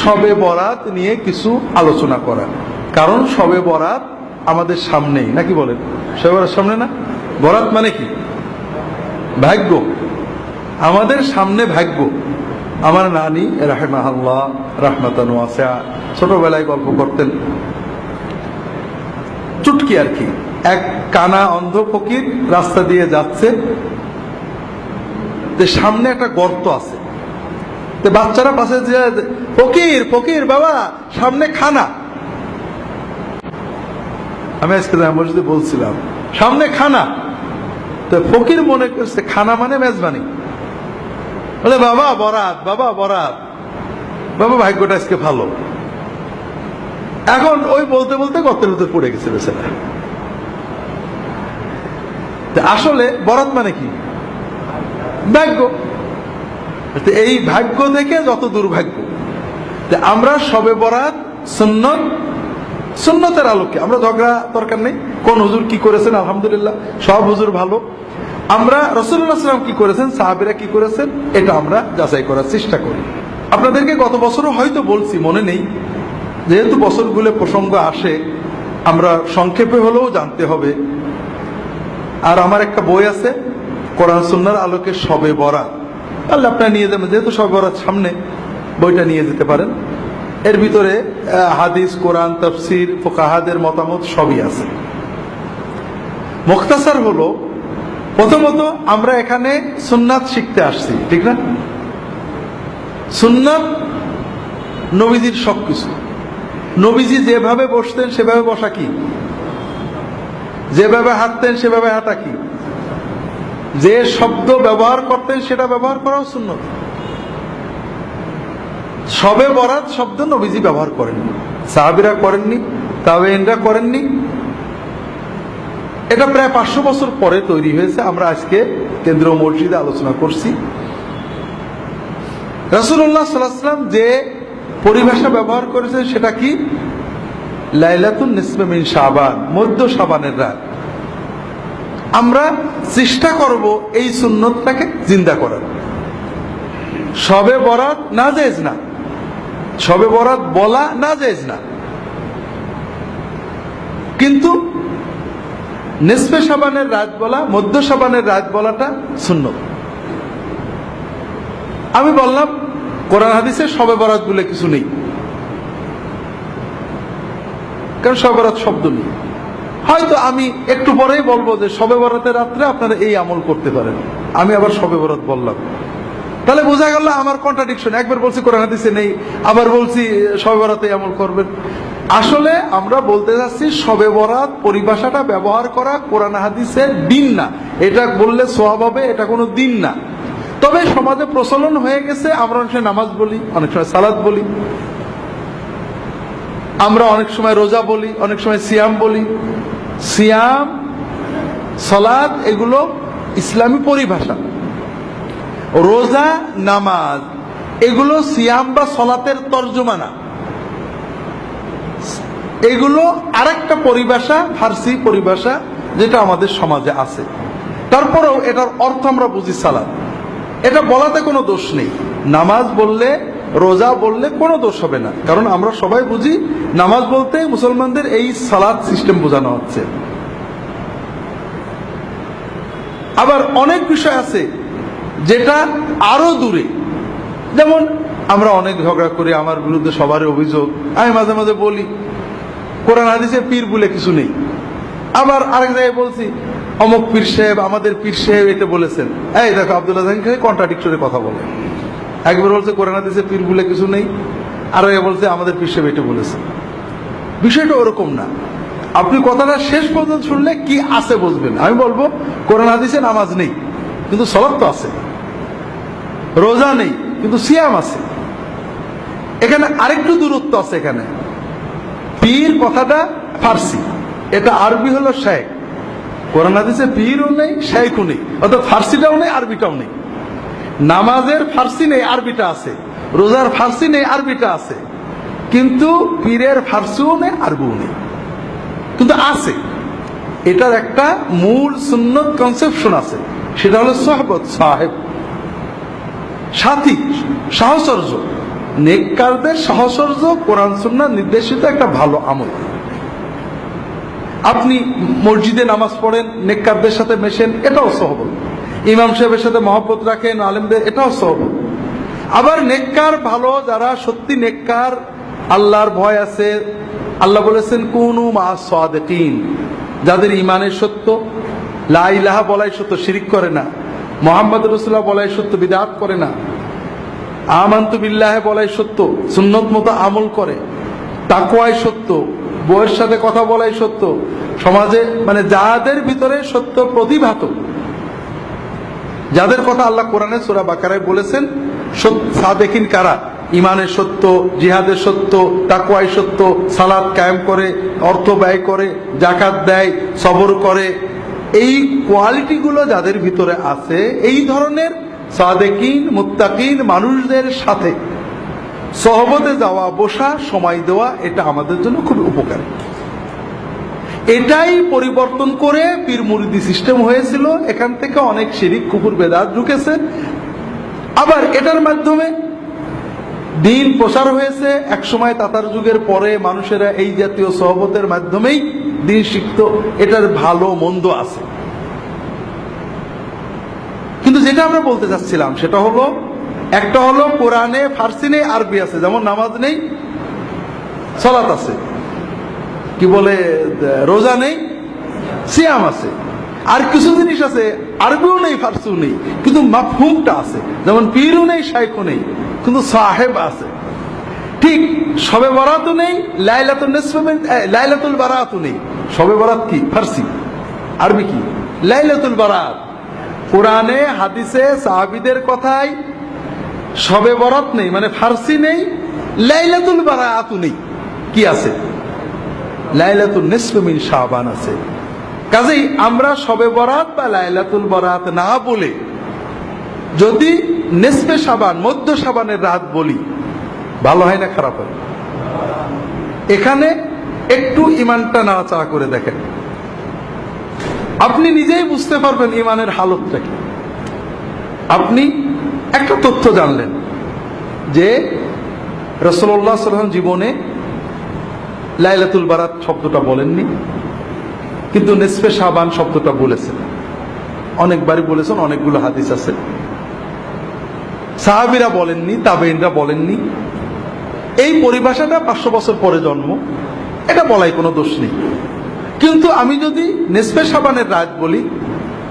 শবে বরাত নিয়ে কিছু আলোচনা করা, কারণ শবে বরাত আমাদের সামনেই, নাকি বলেন? শবে বরাত সামনে না? বরাত মানে কি? ভাগ্য, আমাদের সামনে ভাগ্য। আমার নানি রাহিমাহুল্লাহ রাহমাতান ওয়াসিআ ছোটবেলায় গল্প করতেন, চুটকি আর কি। এক কানা অন্ধ ফকির রাস্তা দিয়ে যাচ্ছে, সামনে একটা গর্ত আছে, বাচ্চারা পাশে যে ফকির ফকির বাবা সামনে খানা। আমি আজকে মসজিদে বলছিলাম সামনে খানা, তো ফকির মনে করছে খানা মানে মেজবানি, বলে বাবা বরাত, বাবা বরাত, বাবা ভাগ্যটা আজকে ভালো। এখন ওই বলতে বলতে গর্তের ভিতরে পড়ে গেছে বেচারা। আসলে বরাত মানে কি? ভাগ্য। এই ভাগ্য থেকে যত দুর্ভাগ্য। আমরা শবে বরাত সুন্নত, সুন্নতের আলোকে আমরা ঝগড়া দরকার নেই। কোন হুজুর কি করেছেন, আলহামদুলিল্লাহ সব হুজুর ভালো। আমরা রাসূলুল্লাহ সাল্লাল্লাহু আলাইহি ওয়াসাল্লাম কি করেছেন, সাহাবীরা কি করেছেন, এটা আমরা যাচাই করার চেষ্টা করি। আপনাদেরকে গত বছরও হয়তো বলছি, মনে নেই, যেহেতু বছরগুলো প্রসঙ্গ আসে আমরা সংক্ষেপে হলেও জানতে হবে। আর আমার একটা বই আছে কোরআন সুন্নাহর আলোকে শবে বরাত, তাহলে আপনারা নিয়ে যাবেন, যেহেতু শবে বরাত সামনে, বইটা নিয়ে যেতে পারেন। এর ভিতরে হাদিস, কোরআন, তাফসীর, ফুকাহাদের মতামত সবই আছে। মুখতাসার হলো, প্রথমত আমরা এখানে সুন্নাত শিখতে আসছি, ঠিক না? সুন্নাত নবীজির সবকিছু। নবীজি যেভাবে বসতেন সেভাবে বসা কি, যেভাবে হাঁটতেন সেভাবে হাঁটা কি, যে শব্দ ব্যবহার করতেন সেটা ব্যবহার করাও সুন্নত। শবে বরাত শব্দ নবীজি ব্যবহার করেননি, সাহাবীরা করেননি, তাবেঈনরা করেননি। এটা প্রায় 500 বছর পরে তৈরি হয়েছে। আমরা আজকে কেন্দ্রীয় মসজিদে আলোচনা করছি। রাসূলুল্লাহ সাল্লাল্লাহু আলাইহি ওয়াসাল্লাম যে পরিভাষা ব্যবহার করেছেন সেটা কি? লাইলাতুন নিসফে মিন শাবান, মধ্য শাবানের রাত। আমরা চেষ্টা করব এই সুন্নতটাকে জিন্দা করার। শবে বরাত নাজায়েজ না, শবে বরাত বলা নাজায়েজ না, কিন্তু নিসফে শাবানের রাত বলা, মধ্য শাবানের রাত বলাটা সুন্নত। আমি বললাম কোরআন হাদিসে শবে বরাত বলে কিছু নেই, কারণ শবে বরাত শব্দ নেই। হয়তো আমি একটু পরেই বলবো যে শবে বরাতের রাত্রে আপনারা এই আমল করতে পারেন, আমি আবার শবে বরাত বললাম, তাহলে বোঝা গেল আমার কন্ট্রাডিকশন। একবার বলছি কোরআন হাদিসে নেই, আবার বলছি শবে বরাতে আমল করবেন। আসলে আমরা বলতে যাচ্ছি শবে বরাত পরিভাষাটা ব্যবহার করা কোরআন হাদিসের দিন না, এটা বললে সওয়াব হবে, এটা কোনো দিন না। তবে সমাজে প্রচলন হয়ে গেছে, আমরা অনেক সময় নামাজ বলি, অনেক সময় সালাত বলি, আমরা অনেক সময় রোজা বলি, অনেক সময় সিয়াম বলি। সিয়াম, সালাত এগুলো ইসলামী পরিভাষা। রোজা, নামাজ এগুলো সিয়াম বা সালাতের তর্জমা না, এগুলো আরেকটা পরিভাষা, ফার্সি পরিভাষা, যেটা আমাদের সমাজে আছে। তারপরেও এটার অর্থ আমরা বুঝি সালাত, এটা বলাতে কোনো দোষ নেই। নামাজ বললে, রোজা বললে কোনো দোষ হবে না, কারণ আমরা সবাই বুঝি নামাজ বলতে মুসলমানদের এই সালাত সিস্টেম বোঝানো হচ্ছে। আবার অনেক বিষয় আছে যেটা আরো দূরে, যেমন আমরা অনেক ঝগড়া করি, আমার বিরুদ্ধে সবারই অভিযোগ, আমি মাঝে মাঝে বলি কোরআন হাদিসে পীর বলে কিছু নেই। আবার আরেক জায়গায় বলছি অমুক পীর সাহেব, আমাদের পীর সাহেব এটা বলেছেন। এই দেখো আব্দুল্লাহ জাহান খালি কন্ট্রাডিক্টরি কথা বলে, একবার বলছে কোরআন হাদিসে পীর বলে কিছু নেই, আর বলছে আমাদের পীর সাহেব এটা বলেছে। বিষয়টা ওরকম না। আপনি কথাটা শেষ পর্যন্ত শুনলে কি আছে বুঝবেন। আমি বলবো কোরআন হাদিসে নামাজ নেই কিন্তু সালাত তো আছে, রোজা নেই কিন্তু সিয়াম আছে। এখানে আরেকটু দূরত্ব আছে। এখানে পীর কথাটা ফার্সি, এটা আরবি হলো শেখ। কোরআন হাদিসে পীরও নেই, শেখও নেই, অর্থাৎ ফার্সিটাও নেই, আরবিটাও নেই। নামাজের ফার্সি নেই, আরবিটা আছে। রোজার ফার্সি নেই, আরবিটা আছে। কিন্তু পীরের ফার্সিও নেই, আরবিও নেই, কিন্তু আছে। এটার একটা মূল সুন্নত কনসেপশন আছে, সেটা হলো সোহবত, সাহেব, সাথী, সাহচর্য। নেককারদের সাহচর্য কোরআন সুন্নাহ নির্দেশিত একটা ভালো আমল। আপনি মসজিদে নামাজ পড়েন, নেককারদের সাথে মেশেন, এটাও সহবত। ইমাম সাহেবের সাথে মহব্বত রাখেন, আলেমদের, এটাও সহবত। আবার নেককার ভালো যারা সত্যি নেককার, আল্লাহর ভয় আছে, আল্লাহ বলেছেন কুনু মা'আস সাদিকিন, যাদের ইমানের সত্য, লা ইলাহা বলাই সত্য, শিরিক করে না, মুহাম্মদ রাসূলুল্লাহ বলাই সত্য, বিদআত করে না, আমানতু বিল্লাহি বলাই সত্য, সুন্নত মতো আমল করে, তাকওয়াই সত্য, বউয়ের সাথে কথা বলাই সত্য, সমাজে মানে যাদের ভিতরে সত্য প্রতিভাত, যাদের কথা আল্লাহ কোরআনে সূরা বাকারায় বলেছেন সাদেকিন কারা, ইমানের সত্য, জিহাদের সত্য, তাকওয়াই সত্য, সালাত কায়েম করে, অর্থ ব্যয় করে, যাকাত দেয়, সবর করে, এই কোয়ালিটিগুলো যাদের ভিতরে আছে, এই ধরনের সাদেকিন মুত্তাকিন মানুষদের সাথে সহবতে যাওয়া, বসা, সময় দেওয়া, এটা আমাদের জন্য খুব উপকারী। এটাই পরিবর্তন করে পীর মুরিদি সিস্টেম হয়েছিল, এখান থেকে অনেক শিরিক কুফর বেদাত ঢুকেছে। আবার এটার মাধ্যমে দিন প্রসার হয়েছে। এক সময় তাতার যুগের পরে মানুষেরা এই জাতীয় সহবতের মাধ্যমেই দিন শিখত। এটার ভালো মন্দ আছে, কিন্তু যেটা আমরা বলতে চাচ্ছিলাম সেটা হলো, একটা হলো কোরআনে ফার্সি নেই, আরবি আছে, যেমন নামাজ নেই, সালাত আছে, কি বলে রোজা নেই, সিয়াম আছে। আর কিছু জিনিস আছে আরবিও নেই, ফার্সিও নেই, কিন্তু মাফহুমটা আছে, যেমন পীরও নেই, শাইখও নেই, কিন্তু সাহেব আছে। ঠিক শবে বরাতও নেই, লাইলাতুল বারাতও নেই। শবে বরাত কি? ফার্সি। আরবি কি? লাইলাতুল বারাত। কোরআনে হাদিসে সাহাবীদের কথায় শবে বরাত নেই, মানে ফার্সি নেই, লাইলাতুল বারাতও নেই। কি আছে? লাইলাতুল নিসফি মিন শাবান আছে। কাজেই আমরা শবে বরাত বা লাইলাতুল বারাত না বলে যদি নিসফে শাবান, মধ্য শাবানের রাত বলি, ভালো হয় না খারাপ হয়? এখানে একটু ইমানটা নাড়াচাড়া করে দেখেন, আপনি নিজেই বুঝতে পারবেন ইমানের হালতটা কি। আপনি একটা তথ্য জানলেন যে রাসূলুল্লাহ সাল্লাল্লাহু আলাইহি ওয়াসাল্লাম জীবনে লাইলাতুল বারাত শব্দটা বলেননি, কিন্তু নিসফে শাবান শব্দটা বলেছেন, অনেকবারই বলেছেন, অনেকগুলো হাদিস আছে। সাহাবীরা বলেননি, তাবেঈনরা বলেননি। এই পরিভাষাটা 500 বছর পরে জন্ম, এটা বলাই কোনো দোষ নেই। কিন্তু আমি যদি নিসফে শাবানের রাত বলি,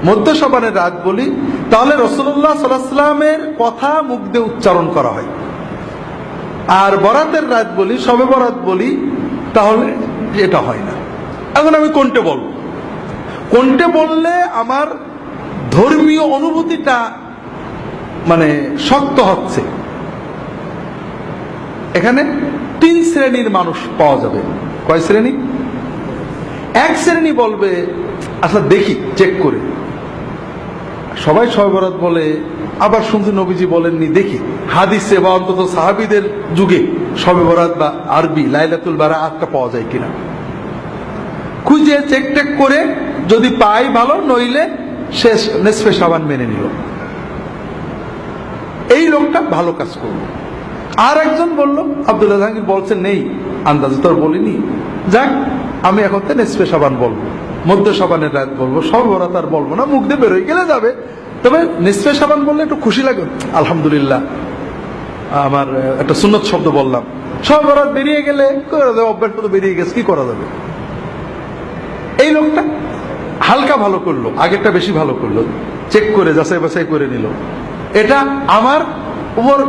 মধ্য শাবানের রাত বলি, তাহলে রাসূলুল্লাহ সাল্লাল্লাহু আলাইহি ওয়াসাল্লামের কথা মুখ দিয়ে উচ্চারণ করা হয়। আর বরাতের রাত বলি, শবে বরাত বলি, তাহলে এটা হয় না। এখন আমি কোনটা বলবো? কোনটা বললে আমার ধর্মীয় অনুভূতিটা মানে শক্ত হচ্ছে? এখানে 3 শ্রেণীর মানুষ পাওয়া যাবে। কয় শ্রেণী? এক শ্রেণী বলবে আচ্ছা দেখি চেক করে, সবাই শবে বরাত বলে, আবার শুনছি নবীজি বলেননি, দেখি হাদিসে বা অন্তত সাহাবীদের যুগে শবে বরাত বা আরবি লাইলাতুল বারাতটা পাওয়া যায় কিনা, খুঁজে চেক টেক করে যদি পাই ভালো, নইলে শেষ নিসফে শাবান মেনে নিল। এই লোকটা ভালো কাজ করল। আর একজন বলল, আব্দুল্লাহ জাহাঙ্গীর বলছেন নেই, আন্দাজে তো আর বলিনি, যাক আমি এখন তো নিসফে শাবান বলবো, মধ্য শাবানের রাত বলবো, শবে বরাত আর বলবো না, মুখ দিয়ে বেরোয় গেলে যাবে। তবে নিসফে শাবান বললে একটু খুশি লাগে, আলহামদুলিল্লাহ আমার একটা সুন্নত শব্দ বললাম। শবে বরাত বেরিয়ে গেলে অভ্যাস তো বেরিয়ে গেছে, কি করা যাবে। এই লোকটা হালকা ভালো করলো, আগেরটা বেশি ভালো করলো, চেক করে যাচাই বাছাই করে নিল, এটা আমার উপর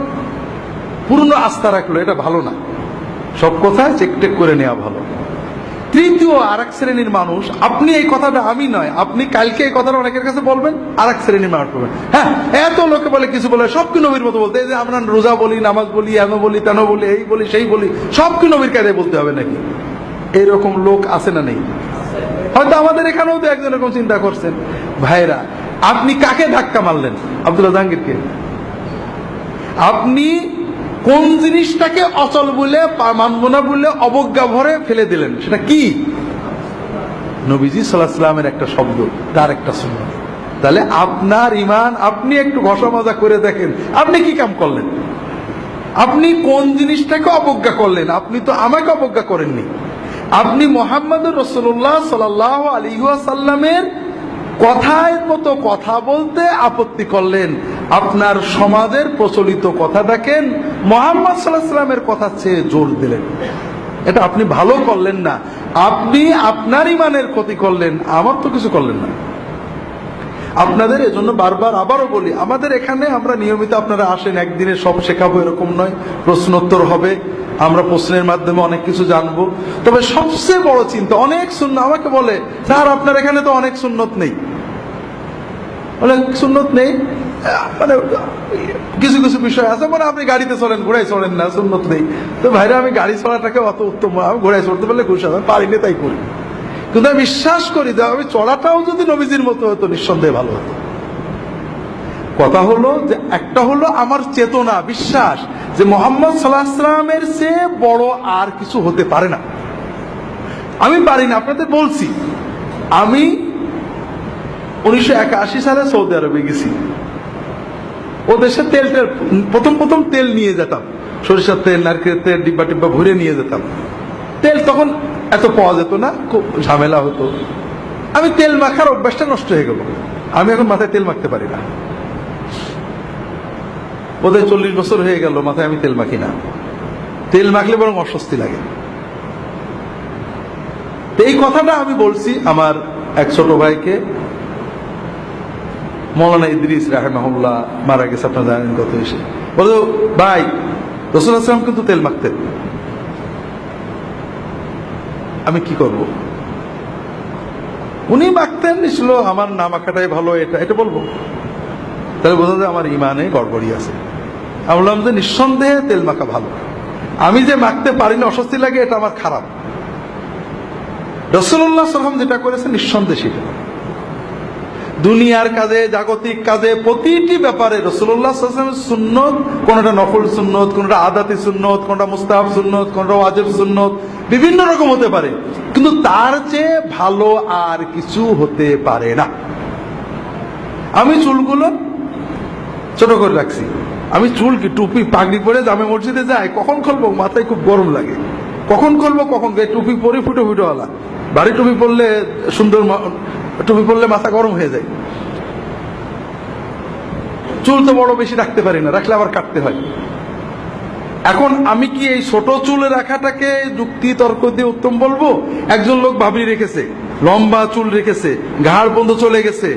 পূর্ণ আস্থা রাখলো, এটা ভালো না। সব কথা চেক টেক করে নেওয়া ভালো। তৃতীয় আর এক শ্রেণীর মানুষ, আপনি এই কথাটা, আমি নয়, আপনি কালকে এই কথাটা অনেকের কাছে বলবেন, আর এক শ্রেণীর মানুষ বলবেন হ্যাঁ এত লোকে বলে কিছু বলে, সব কি নবীর মতো বলতে, এই যে আমরা রোজা বলি, নামাজ বলি, এন বলি, তেন বলি, এই বলি, সেই বলি, সব কি নবীর কায়দায় বলতে হবে নাকি? এইরকম লোক আছে না নেই? হয়তো আমাদের এখানেও তো একজন এরকম চিন্তা করছেন। ভাইরা, আপনি কাকে ধাক্কা মারলেন? আব্দুল্লাহ জাহাঙ্গীরকে। আপনি কোন জিনিসটাকে অচল বলে, মানব না বলে অবজ্ঞা ভরে ফেলে দিলেন? সেটা কি? নবীজি সাল্লাল্লাহু আলাইহি ওয়াসাল্লামের একটা শব্দ, তার একটা সুন্নাত। তাহলে আপনার ইমান, আপনি একটু ঘষা মাজা করে দেখেন, আপনি কি কাম করলেন? আপনি কোন জিনিসটাকে অবজ্ঞা করলেন? আপনি তো আমাকে অবজ্ঞা করেননি, আপনি মুহাম্মদুর রাসূলুল্লাহ সাল্লাল্লাহু আলাইহি ওয়াসাল্লামের কথার মতো কথা বলতে আপত্তি করলেন। আপনার সমাজের প্রচলিত কথাটাকে মুহাম্মদ সাল্লাল্লাহু আলাইহি ওয়াসাল্লামের কথা চেয়ে জোর দিলেন। এটা আপনি ভালো করলেন না, আপনি আপনার ইমানের ক্ষতি করলেন, আমার তো কিছু করলেন না। আপনাদের এজন্য বারবার আবারও বলি, আমাদের এখানে আমরা নিয়মিত, আপনারা আসেন, একদিনে সব শেখাবো এরকম নয়, প্রশ্নোত্তর হবে, আমরা প্রশ্নের মাধ্যমে অনেক কিছু জানবো। তবে সবচেয়ে বড় চিন্তা, অনেক সুন্নাত আমাকে বলে, স্যার আপনার এখানে তো অনেক সুন্নত নেই, অনেক সুন্নত নেই, মানে কিছু কিছু বিষয় আছে, মানে আপনি গাড়িতে চলেন, ঘোড়ায় চলেন না, সুন্নত নেই। তো ভাইরা, আমি গাড়ি চলাটাকে অত উত্তম, আমি ঘোড়ায় চড়তে পারলে খুশি, আমি পারি না তাই করি। কিন্তু আমি বিশ্বাস করি যে আমি চড়াটাও যদি নবীজির মতো হতো নিঃসন্দেহে ভালো হতো। কথা হলো যে, একটা হলো আমার চেতনা, বিশ্বাস যে মুহাম্মদ সাল্লাল্লাহু আলাইহি ওয়াসাল্লামের চেয়ে বড় আর কিছু হতে পারে না। আমি পারি না, আপনাদের বলছি, আমি 1981 সালে সৌদি আরবে গেছি। ও দেশে তেল প্রথম তেল নিয়ে যেতাম, সরিষার তেল, নারকেলের তেল, ডিব্বা টিব্বা ভরে নিয়ে যেতাম। তেল তখন এত পাওয়া যেত না, খুব ঝামেলা হতো। আমি তেল মাখার অভ্যাসটা নষ্ট হয়ে গেল, আমি এখন মাথায় তেল মাখতে পারি না। বোধহয় 40 বছর হয়ে গেল মাথায় আমি তেল মাখি না। তেল মাখলে বরং অস্বস্তি লাগে। এই কথাটা আমি বলছি আমার এক ছোট ভাইকে, মৌলানা ইদ্রিস রাহিমাহুল্লাহ, মারা গেছে, আপনারা জানেন কত এসে বলো, ভাই রাসূলুল্লাহ সাল্লাল্লাহু আলাইহি ওয়াসাল্লাম কিন্তু তেল মাখতেন, আমি কি করব? উনি মাখতেন, ছিল আমার না মাখাটাই ভালো, এটা বলবো? তাহলে বোঝা যায় আমার ইমানে গড়বড়ি আছে। আমি বললাম যে নিঃসন্দেহে তেল মাখা ভালো, আমি যে মাখতে পারি না, অস্বস্তি লাগে, এটা আমার খারাপ। রাসূলুল্লাহ সাল্লাল্লাহু আলাইহি ওয়াসাল্লাম যেটা করেছেন নিঃসন্দেহে সেটা। দুনিয়ার কাজে, জাগতিক কাজে, প্রতিটি ব্যাপারে রাসূলুল্লাহ সাল্লাল্লাহু আলাইহি ওয়াসাল্লামের সুন্নত, কোনটা নফল সুন্নত, কোনটা আদাতি সুন্নত, কোনটা মুস্তাহাব সুন্নত, কোনটা ওয়াজিব সুন্নত, বিভিন্ন রকম হতে পারে, কিন্তু তার চেয়ে ভালো আর কিছু হতে পারে না। আমি চুলগুলো ছোট করে রাখছি, আমি চুল কি টুপি পাগড়ি পরে জামে মসজিদে যাই, কখন খুলবো মাথায় খুব গরম লাগে, কখন খুলবো কখন, টুপি পরে ফুটো ফুটোওয়ালা, ভারী টুপি পরলে, সুন্দর টুপি পরলে মাথা গরম হয়ে যায়। চুল তো বড় বেশি রাখতে পারি না, রাখলে আবার কাটতে হয়। এখন আমি কি এই ছোট চুল রাখাটাকে যুক্তি তর্ক দিয়ে উত্তম বলবো? একজন লোক ভাবি রেখেছে, লম্বা চুল রেখেছে, ঘাড় বন্ধ চলে গেছে,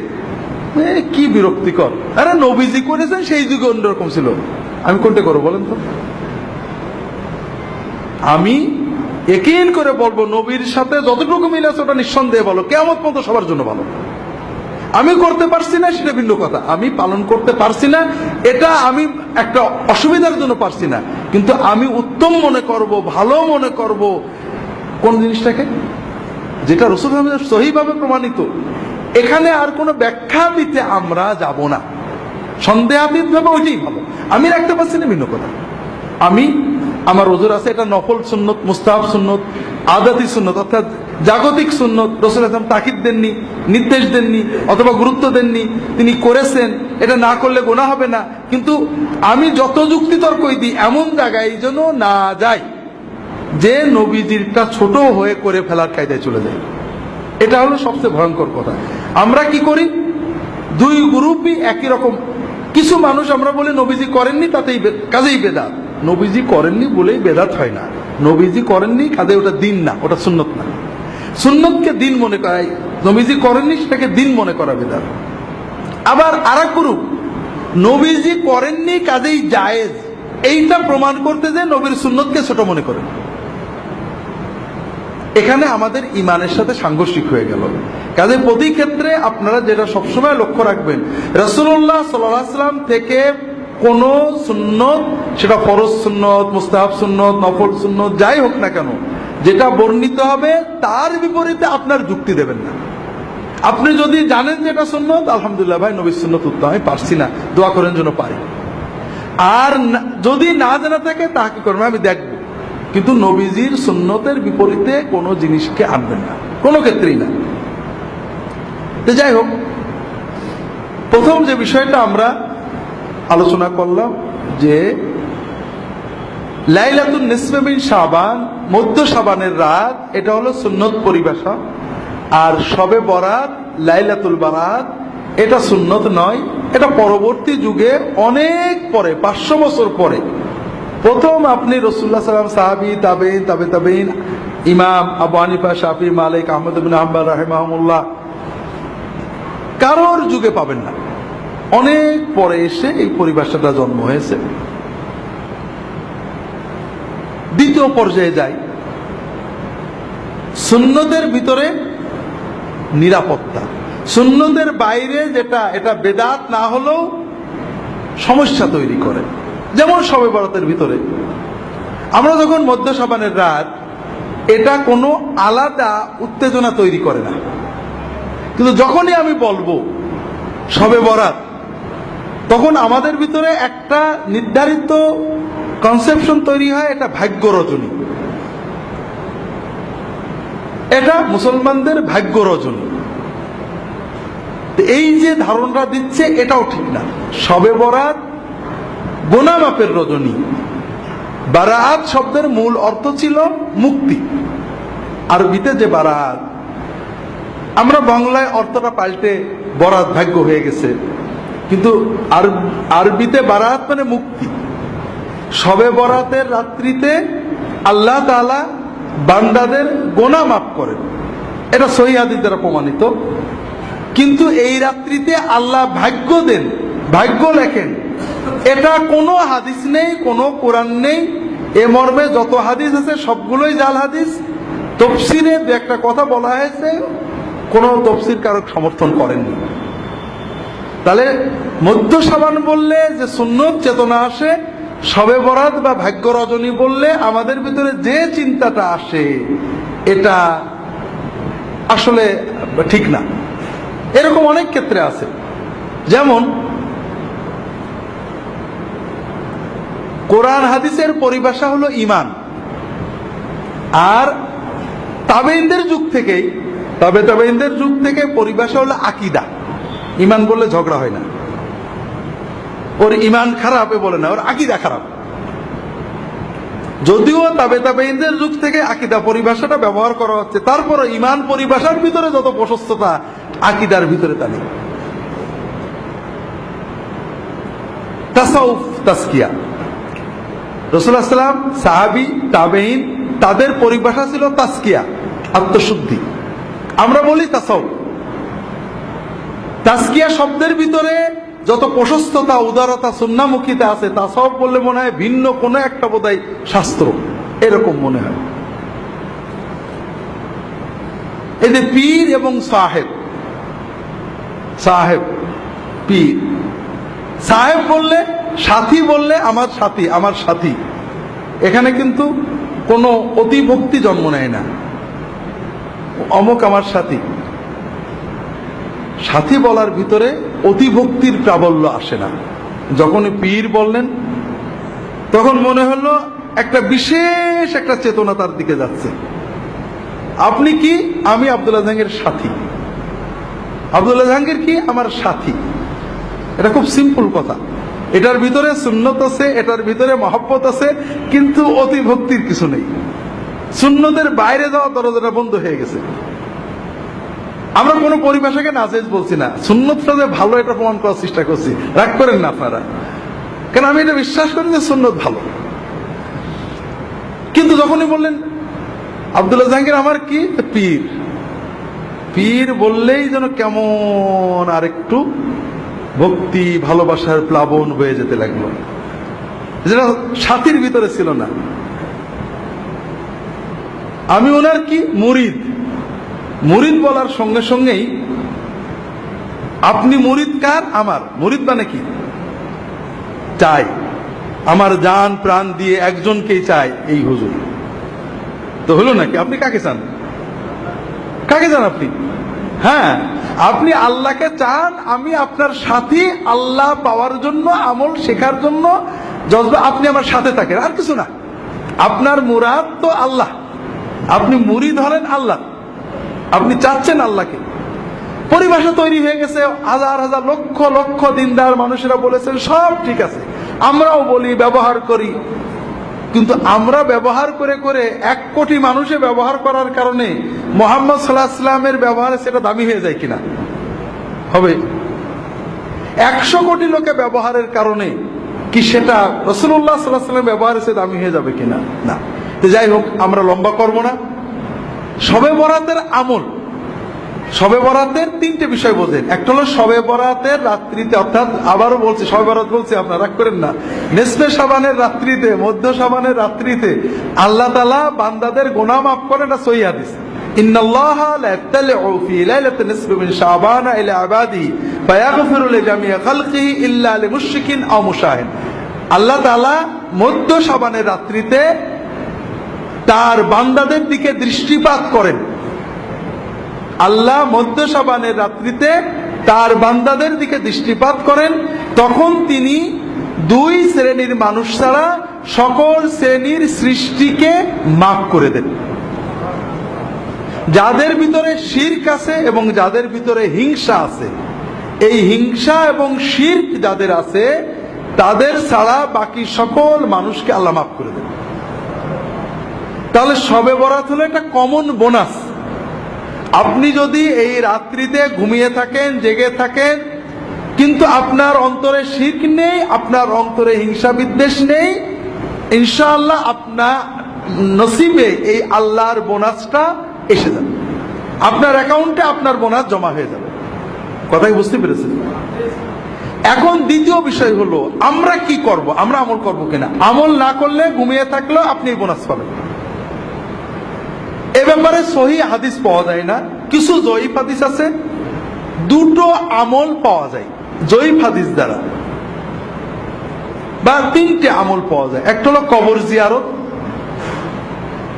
কি বিরক্তিকর। আরে নবীজি করেছেন, সেই যুগে অন্যরকম ছিল, আমি কোনটা করবো বলেন তো? আমি ইয়াকিন করে বলবো, নবীর সাথে যতটুকু মিল আছে ওটা নিঃসন্দেহে ভালো, কিয়ামত পর্যন্ত সবার জন্য ভালো। আমি করতে পারছি না সেটা ভিন্ন কথা, আমি পালন করতে পারছি না, এটা আমি একটা অসুবিধার জন্য পারছি না, কিন্তু আমি উত্তম মনে করব, ভালো মনে করব কোন জিনিসটাকে, যেটা রাসূলুল্লাহ সহিভাবে প্রমাণিত। এখানে আর কোনো ব্যাখ্যা দিতে আমরা যাব না, সন্দেহাতীত ভাবে ওইটাই ভালো। আমি রাখতে পারছি না ভিন্ন কথা, আমি আমার ওজোর আছে, এটা নফল সুন্নত, মুস্তাহাব সুন্নত, আদাতি সুন্নত, অর্থাৎ জাগতিক সুন্নত। রাসূলুল্লাহ তাকিদ দেননি, নির্দেশ দেননি, অথবা গুরুত্ব দেননি, তিনি করেছেন, এটা না করলে গুনাহ হবে না। কিন্তু আমি যত যুক্তি তর্কই দিই, এমন জায়গায় যেন না যাই যে নবীজিরটা ছোট হয়ে করে ফেলার কায়দায় চলে যায়। এটা হলো সবচেয়ে ভয়ঙ্কর কথা। আমরা কি করি, দুই গ্রুপই একই রকম। কিছু মানুষ আমরা বলি নবীজি করেননি, তাতেই কাজেই বেদাত। নবীজি করেননি বলেই বেদাত হয় না, নবীজি করেননি কাজে ওটা দিন না, ওটা সুন্নত না। সুন্নতকে দিন মনে করাই, নবীজি করেননি সেটাকে দিন মনে করা বেদাত। আবার আরেক গ্রুপ, নবীজি করেননি কাজেই জায়েজ, এইটা প্রমাণ করতে যে নবীর সুন্নতকে ছোট মনে করেন। এখানে আমাদের ইমানের সাথে সাংঘর্ষিক হয়ে গেল। কাজে প্রতি ক্ষেত্রে আপনারা যেটা সবসময় লক্ষ্য রাখবেন, রাসূলুল্লাহ সাল্লাল্লাহু আলাইহি ওয়াসাল্লাম থেকে কোন সুন্নত, সেটা ফরজ সুন্নত, মুস্তাহাব সুন্নত, নফল সুন্নত, যাই হোক না কেন, যেটা বর্ণিত হবে তার বিপরীতে আপনার যুক্তি দেবেন না। আপনি যদি জানেন যে এটা সুন্নত, আলহামদুলিল্লাহ ভাই, নবীর সুন্নত উত্তম, আমি পারছি না, দোয়া করেন যেন পারি। আর যদি না জানা থাকে তাকে করবেন, আমি দেখবো, কিন্তু নবীজির সুন্নতের বিপরীতে কোনো জিনিসকে আনবেন না, কোনো ক্ষেত্রেই না। তো যাই হোক, প্রথম যে বিষয়টা আমরা আলোচনা করলাম যে লাইলাতুন নিসফে মিন শাবান, মধ্য শাবানের রাত, এটা হলো সুন্নত পরিভাষা। আর শবে বরাত, লাইলাতুল বারাত, এটা সুন্নত নয়। এটা পরবর্তী যুগে অনেক পরে, 500 বছর পরে প্রথম আপনি রাসূলুল্লাহ সাল্লাল্লাহু আলাইহি ওয়াসাল্লাম, সাহাবী, তাবেঈন, তাবেঈন, ইমাম আবু হানিফা, শাফি, মালিক, আহমদ ইবনে হাম্বল রাহিমাহুল্লাহ, কারোর যুগে পাবেন না। অনেক পরে এসে এই পরিভাষাটা জন্ম হয়েছে। দ্বিতীয় পর্যায়ে যাই, সুন্নতের ভিতরে নিরাপত্তা। সুন্নতের বাইরে যেটা, এটা বেদাত না হলেও সমস্যা তৈরি করে। যেমন শবে বরাতের ভিতরে আমরা যখন মধ্য শাবানের রাত, এটা কোনো আলাদা উত্তেজনা তৈরি করে না। কিন্তু যখনই আমি বলবো শবে বরাত, তখন আমাদের ভিতরে একটা নির্ধারিত কনসেপশন তৈরি হয়, এটা ভাগ্য রজনী, এটা মুসলমানদের ভাগ্য রজনী। এই যে ধারণা দিচ্ছে, এটাও ঠিক না। শবে বরাত গুনাহ মাফের রজনী। বারাত শব্দের মূল অর্থ ছিল মুক্তি। আরবিতে যে বারাত, আমরা বাংলায় অর্থটা পাল্টে বরাত ভাগ্য হয়ে গেছে, কিন্তু আরবিতে বারাত মানে মুক্তি। শবে বরাতের রাত্রিতে আল্লাহ তাআলা বান্দাদের গুনাহ মাফ করেন, এটা সহিহ হাদিস দ্বারা প্রমাণিত। কিন্তু এই রাত্রিতে আল্লাহ ভাগ্য দেন, ভাগ্য লেখেন, এটা কোনো হাদিস নেই, কোনো কোরআন নেই। এ মর্মে যত হাদিস আছে সবগুলোই জাল হাদিস। তফসিরে দু একটা কথা বলা হয়েছে, কোন তফসির কারক সমর্থন করেননি। তাহলে মধ্য শাবান বললে যে সুন্নত চেতনা আসে, শবে বরাত বা ভাগ্য রজনী বললে আমাদের ভিতরে যে চিন্তাটা আসে, এটা আসলে ঠিক না। এরকম অনেক ক্ষেত্রে আছে। যেমন কোরআন হাদিসের পরিভাষা হলো ঈমান, আর তাবেঈনদের যুগ থেকেই, তাবেঈনদের যুগ থেকে পরিভাষা হলো আকীদা। ঈমান বললে ঝগড়া হয় না, ওর ঈমান খারাপ এ বলে না, ওর আকীদা খারাপ। যদিও তাবেঈনদের যুগ থেকে আকীদা পরিভাষাটা ব্যবহার করা হচ্ছে, তারপরে ঈমান পরিভাষার ভিতরে যত প্রশস্ততা, আকীদার ভিতরে তা নেই। তাসাউফ, তাসকিয়া, রাসূলুল্লাহ সাল্লাল্লাহু আলাইহি ওয়াসাল্লাম, সাহাবী, তাবেঈন, তাদের পরিভাষা ছিল তাসকিয়া, আত্মশুদ্ধি। আমরা বলি তাসাউফ। তাসকিয়া শব্দের ভিতরে যত প্রশস্ততা, উদারতা, সুন্নাহমুখিতা আছে, তাসাউফ বললে মনে হয় ভিন্ন কোনো একটা বোধহয় শাস্ত্র, এরকম মনে হয়। এই যে পীর এবং সাহেব, সাহেব, পীর, সাহেব বললে, সাথী বললে আমার সাথী, আমার সাথী, এখানে কিন্তু কোনো অতিভক্তি জন্ম নেয় না, অমুক আমার সাথী। সাথী বলার ভিতরে অতিভক্তির প্রাবল্য আসে না। যখন পীর বললেন, তখন মনে হলো একটা বিশেষ একটা চেতনা তার দিকে যাচ্ছে। আপনি কি? আমি আব্দুল্লাহ জাহাঙ্গীরের সাথী। আব্দুল্লাহ জাহাঙ্গীর কি? আমার সাথী। এটা খুব সিম্পল কথা। এটার ভিতরে সুন্নত আছে, এটার ভিতরে মহব্বত আছে, কিন্তু অতিভক্তির কিছু নেই। সুন্নতের বাইরে যাওয়া দরজাটা বন্ধ হয়ে গেছে। আমরা কোন পরিভাষাকে নাজেজ বলছি না, সুন্নতটা যে ভালো এটা প্রমাণ করার চেষ্টা করছি। রাগ করেন না আপনারা, কেন আমি এটা বিশ্বাস করি যে সুন্নত ভালো। কিন্তু যখনই বললেন আব্দুল্লাহ জাহাঙ্গীর আমার কি? পীর। পীর বললেই যেন কেমন আরেকটু ভক্তি, ভালোবাসার প্লাবন হয়ে যেতে লাগলো, যেটা সাথীর ভিতরে ছিল না। আমি ওনার কি? মুরিদ। মুরিদ বলার সঙ্গে সঙ্গেই আপনি মুরিদ কার? আমার। মুরিদ মানে কি? চাই, আমার জান প্রাণ দিয়ে একজনকেই চাই, এই হুজুর। তো হলো নাকি? আপনি কাকে চান? কাকে চান আপনি? হ্যাঁ, আপনি আল্লাহকে চান। আমি আপনার সাথী, আল্লাহ পাওয়ার জন্য, আমল শেখার জন্য জজবা, আপনি আমার সাথে থাকেন, আর কিছু না। আপনার মুরাদ তো আল্লাহ, আপনি মুরিদ হলেন আল্লাহ, আপনি চাচ্ছেন আল্লাহকে। পরিভাষা তৈরি হয়ে গেছে, হাজার হাজার লক্ষ লক্ষ দিনদার মানুষেরা বলেছেন, সব ঠিক আছে, আমরাও বলি, ব্যবহার করি। কিন্তু আমরা ব্যবহার করে করে 1 কোটি মানুষে ব্যবহার করার কারণে মুহাম্মদ সাল্লাল্লাহু আলাইহি ওয়াসাল্লামের ব্যবহারে সেটা দামি হয়ে যায় কিনা? হবে। 100 কোটি লোকে ব্যবহারের কারণে কি সেটা রাসূলুল্লাহ সাল্লাল্লাহু আলাইহি ওয়াসাল্লামের ব্যবহারে সে দামি হয়ে যাবে কিনা? না। তো যাই হোক, আমরা লম্বা করব না। শবে বরাতের আমল, শবে বরাতের 3টে বিষয় বোঝেন। একটা হলো শবে বরাতের রাত্রিতে, অর্থাৎ আবারও বলছি, শবে বরাত বলছি, আপনারা রাগ করেন না, নিসফে শাবানের রাত্রিতে, মধ্য শাবানের রাত্রিতে আল্লাহ তাআলা বান্দাদের গুনাহ মাফ করেন। এটা সহিহ হাদিস। ইন্নাল্লাহা লা ইয়াত্তালিউ ফি লাইলাতিন নিসফি মিন শাবান ইলা ইবাদিহি ফায়াগফিরু লিজামিই খালকিহি ইল্লা লিমুশরিকিন আও মুশাহিন। আল্লাহ তাআলা মধ্য শাবানের রাত্রিতে তার বান্দাদের দিকে দৃষ্টিপাত করেন। আল্লাহ মধ্য শাবানের রাত্রিতে তার বান্দাদের দিকে দৃষ্টিপাত করেন। তখন তিনি 2 শ্রেণীর মানুষ ছাড়া সকল শ্রেণীর সৃষ্টিকে মাফ করে দেন। যাদের ভিতরে শিরক আছে এবং যাদের ভিতরে হিংসা আছে, এই হিংসা এবং শিরক যাদের আছে তাদের ছাড়া বাকি সকল মানুষকে আল্লাহ মাফ করে দেন। তাহলে শবে বরাত হলো একটা কমন বোনাস। আপনি যদি এই রাত্রিতে ঘুমিয়ে থাকেন, জেগে থাকেন, কিন্তু আপনার অন্তরে শিরক নেই, আপনার অন্তরে হিংসা বিদ্বেষ নেই, ইনশাআল্লাহ আপনার নসিবে এই আল্লাহর বোনাসটা এসে যাবে। আপনার অ্যাকাউন্টে আপনার বোনাস জমা হয়ে যাবে। কথাই বুঝতে পেরেছেন? এখন দ্বিতীয় বিষয় হলো আমরা কি করব, আমরা আমল করব কিনা। আমল না করলে, ঘুমিয়ে থাকলেও আপনি বোনাস পাবেন। এ ব্যাপারে সহিহ হাদিস পাওয়া যায় না, কিছু জয়ীফ হাদিস আছে। 2টো আমল পাওয়া যায় জয়ীফ হাদিস দ্বারা, বা 3টে আমল পাওয়া যায়। একটা হলো কবর জিয়ারত,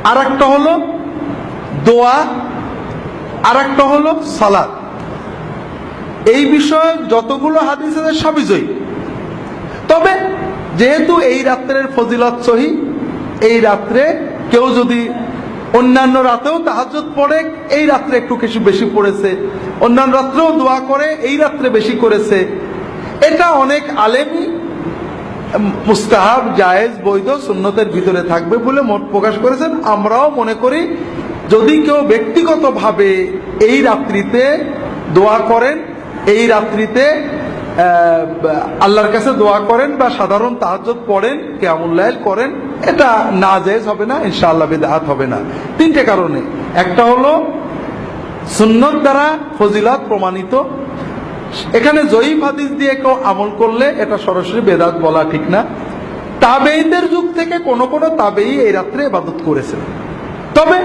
আর একটা হলো দোয়া, আর একটা হলো সালাত। এই বিষয়ে যতগুলো হাদিস আছে সবই জয়ীফ। তবে যেহেতু এই রাত্রের ফজিলত সহিহ, এই রাত্রে কেউ যদি অন্যান্য রাতেও তাহাজ্জুদ পড়ে, এই রাত্রে একটু বেশি পড়েছে, অন্যান্য রাত্রেও দোয়া করে, এই রাত্রে বেশি করেছে, এটা অনেক আলেমই মুস্তাহাব, জায়েজ, বৈধ, সুন্নতের ভিতরে থাকবে বলে মত প্রকাশ করেছেন। আমরাও মনে করি যদি কেউ ব্যক্তিগতভাবে এই রাত্রিতে দোয়া করেন, এই রাত্রিতে আল্লাহর কাছে দোয়া করেন বা সাধারণ তাহাজ্জুদ পড়েন, কিয়ামুল লাইল করেন, এটা নাজায়েজ হবে না, ইনশাআল্লাহ বিদআত হবে না। 3টে কারণে। একটা হলো সুন্নত দ্বারা ফজিলত প্রমাণিত। এখানে জয়ীফ হাদিস দিয়ে কেউ আমল করলে এটা সরাসরি বেদাত বলা ঠিক না। তাবেঈদের যুগ থেকে কোন কোন তাবেঈ এই রাত্রে ইবাদত করেছেন। তবে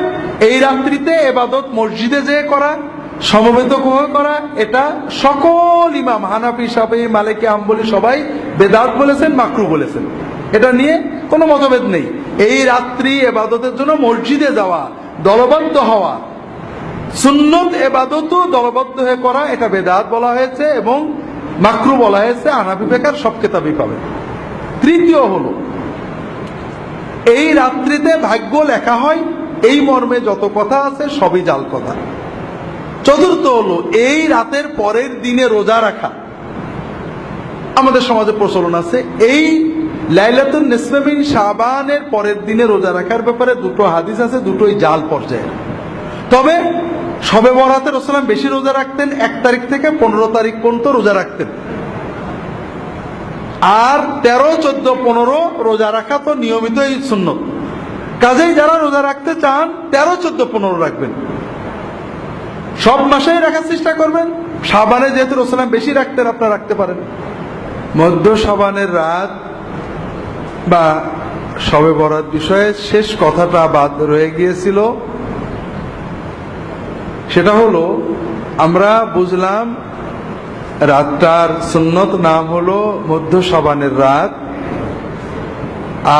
এই রাত্রিতে ইবাদত মসজিদে যেয়ে করা, সমবেত করা, এটা সকল ইমাম হানাফি, শাফিঈ, মালিকি, হাম্বলি সবাই বেদাত বলেছেন, মাকরুহ বলেছেন। এটা নিয়ে কোনো মতভেদ নেই। এই রাত্রি ইবাদতের জন্য মসজিদে যাওয়া, দলবদ্ধ হওয়া, সুন্নত ইবাদতও দলবদ্ধ হয়ে করা, এটা বেদাত বলা হয়েছে এবং মাকরুহ বলা হয়েছে। হানাফি ফিকহের সব কিতাবই পাবেন। তৃতীয় হলো এই রাত্রিতে ভাগ্য লেখা হয়, এই মর্মে যত কথা আছে সবই জাল কথা। চতুর্থ হলো এই রাতের পরের দিনে রোজা রাখা। আমাদের সমাজে প্রচলন আছে এই লাইলাতুন নিসফে মিন শাবানের পরের দিনে রোজা রাখার ব্যাপারে 2টো হাদিস আছে, দুটোই জাল পর্যায়ে। তবে শবে বরাতে রাসূল বেশি রোজা রাখতেন, 1 তারিখ থেকে 15 তারিখ পর্যন্ত রোজা রাখতেন। আর 13, 14, 15 রোজা রাখা তো নিয়মিতই সুন্নত। কাজেই যারা রোজা রাখতে চান 13, 14, 15 রাখবেন। সব মাসেই রাখার চেষ্টা করবেন। শাবানে যেহেতু রাসূল বেশি রাখতেন, আপনারা রাখতে পারেন। মধ্য শাবানের রাত বা শবে বরাত বিষয়ে শেষ কথাটা বাদ রয়ে গিয়েছিল। সেটা হলো আমরা বুঝলাম রাতটার সুন্নত নাম হলো মধ্য শাবানের রাত,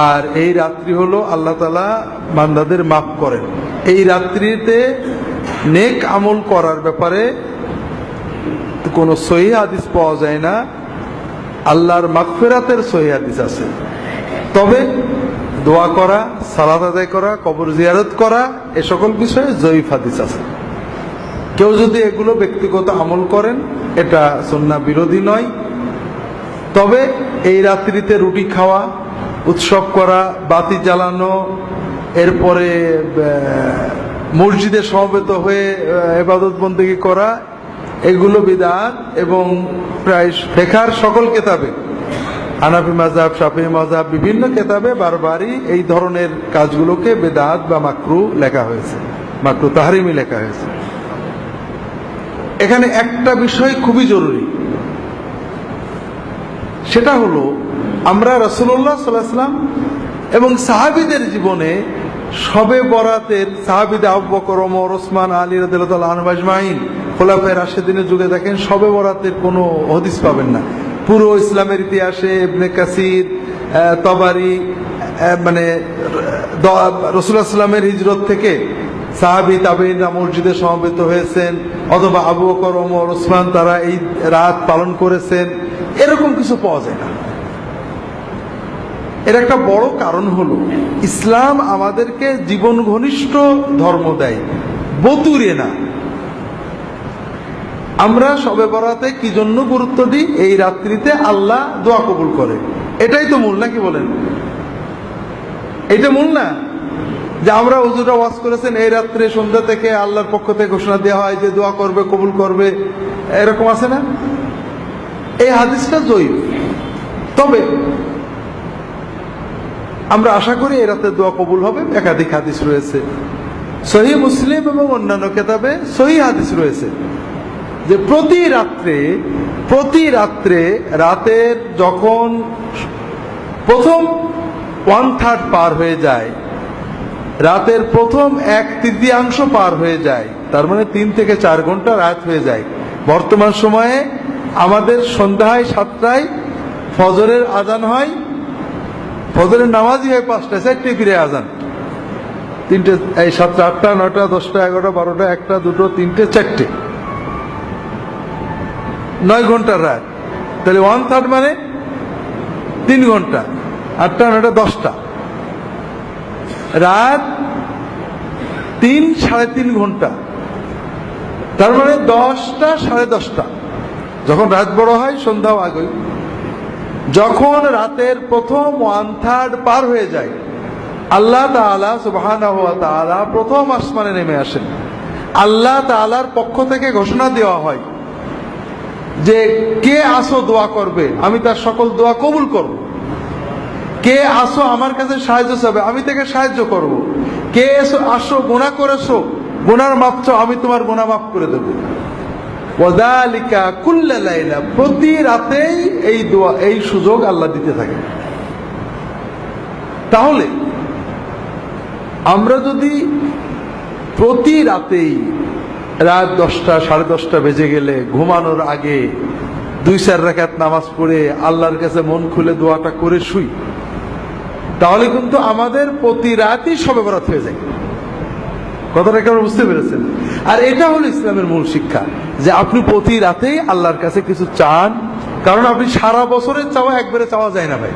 আর এই রাত্রি হলো আল্লাহ তাআলা বান্দাদের মাফ করেন। এই রাত্রিতে নেক আমল করার ব্যাপারে কোনো সহিহ হাদিস পাওয়া যায় না। আল্লাহর মাগফিরাতের সহিহ হাদিস আছে, তবে দোয়া করা, সালাত আদায় করা, কবর জিয়ারত করা, এ সকল বিষয়ে জয়ীফ হাদিস আছে। কেউ যদি এগুলো ব্যক্তিগত আমল করেন এটা সুন্নাহ বিরোধী নয়। তবে এই রাত্রিতে রুটি খাওয়া, উৎসব করা, বাতি জ্বালানো, এরপরে মসজিদে সমবেত হয়ে ইবাদত বন্দেগী করা, এগুলো বিদআত। এবং প্রায় ফিকহের সকল কিতাবে, হানাফি মাযহাব, শাফিঈ মাযহাব, বিভিন্ন কিতাবে বারবারই এই ধরনের কাজগুলোকে বিদআত বা মাকরুহ লেখা হয়েছে, মাকরুহ তাহরিমি লেখা হয়েছে। এখানে একটা বিষয় খুবই জরুরি, সেটা হলো আমরা রাসূলুল্লাহ সাল্লাল্লাহু আলাইহি ওয়াসাল্লাম এবং সাহাবীদের জীবনে শবে বরাতের, সাহাবীদের আবু বকর, ওমর, ওসমান, আলী রাদিয়াল্লাহু তাআলা আনহুম আজমাইন, খোলাফায়ে রাশিদিনের যুগে দেখেন শবে বরাতের কোনো হাদিস পাবেন না। পুরো ইসলামের ইতিহাসে ইবনে কাসির, তবারি, মানে রাসূলুল্লাহ সাল্লাল্লাহু আলাইহি ওয়াসাল্লামের হিজরত থেকে সাহাবী তাবেঈনরা মসজিদে সমবেত হয়েছেন, অথবা আবু বকর, ওমর, ওসমান তারা এই রাত পালন করেছেন, এরকম কিছু পাওয়া যায় না। এর একটা বড় কারণ হলো ইসলাম আমাদেরকে জীবন ঘনিষ্ঠ ধর্ম দেয়, বতুরে না। আমরা শবে বরাতে কি জন্য গুরুত্ব দিই? এই রাত্রিতে আল্লাহ দোয়া কবুল করে, এটাই তো মূল, নাকি বলেন? এইটা মূল না যে আমরা হুজুররা ওয়াজ করেছেন এই রাত্রে সন্ধ্যা থেকে আল্লাহর পক্ষ থেকে ঘোষণা দেওয়া হয় যে দোয়া করবে, কবুল করবে, এরকম আছে না? এই হাদিসটা জয়ীফ। তবে আমরা আশা করি এই রাতে দোয়া কবুল হবে। একাধিক হাদিস রয়েছে, সহিহ মুসলিম এবং অন্যান্য কিতাবে সহিহ হাদিস রয়েছে যে প্রতি রাত্রে রাতের যখন প্রথম 1/3 পার হয়ে যায়, রাতের প্রথম 1/3 পার হয়ে যায়, তার মানে 3 থেকে 4 ঘন্টা রাত হয়ে যায়। বর্তমান সময়ে আমাদের সন্ধ্যায় 7টায় ফজরের আজান হয়, ফজরের নামাজই হয় 5টায়, 4টায় ফিরে আজান, 3টে, এই 7টা, 8টা, 9টা, 10টা, 11টা, 12টা, 1টা, 2টো, 3টে, 4টে, 9 ঘন্টার রাত। তাহলে 1/3 মানে 3 ঘন্টা, 8টা, 9টা, 10টা, রাত 3 সাড়ে 3 ঘন্টা, তার মানে 10টা, সাড়ে 10টা। যখন রাত বড় হয় সন্ধ্যাও আগে। যখন রাতের প্রথম 1/3 পার হয়ে যায়, আল্লাহ তাআলা সুবহানাহু ওয়া তাআলা প্রথম আসমানে নেমে আসেন। আল্লাহ তাআলার পক্ষ থেকে ঘোষণা দেওয়া হয় যে কে আসো দোয়া করবে, আমি তার সকল দোয়া কবুল করব। কে আসো আমার কাছে সাহায্য চাবে, আমি তাকে সাহায্য করব। কে আসো গুনাহ করেছো, গুনার মাপ চাও, আমি তোমার গুনাহ মাফ করে দেব। ওয়াযালিকা কুল্লা লাইলা, প্রতি রাতেই এই দোয়া, এই সুযোগ আল্লাহ দিতে থাকে। তাহলে আমরা যদি প্রতি রাতেই রাত 10টা, সাড়ে 10টা বেজে গেলে ঘুমানোর আগে 2-4 রাকাত নামাজ পড়ে আল্লাহর কাছে মন খুলে দোয়াটা করে শুই, তাহলে কিন্তু আমাদের প্রতি রাতই শবে বরাত হয়ে যায়। কথাটা কেমন বুঝতে পেরেছেন? আর এটা হলো ইসলামের মূল শিক্ষা, যে আপনি প্রতি রাতেই আল্লাহর কাছে কিছু চান, কারণ আপনি সারা বছরের চাওয়া একবারে চাওয়া যায় না ভাই।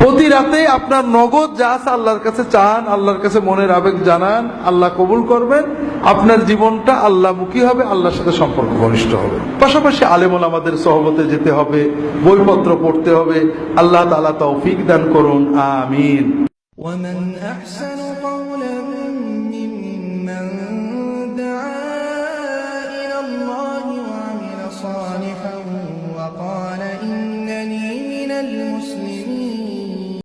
প্রতি রাতে আপনার নগদ যা আছে আল্লাহর কাছে চান, আল্লাহর কাছে মনের আবেগ জানান, আল্লাহ কবুল করবেন, আপনার জীবনটা আল্লাহমুখী হবে, আল্লাহর সাথে সম্পর্ক ঘনিষ্ঠ হবে। পাশাপাশি আলেম ওলামাদের সহবতে যেতে হবে, বইপত্র পড়তে হবে। আল্লাহ তাআলা তৌফিক দান করুন, আমিন। ومن أحسن قولا ممن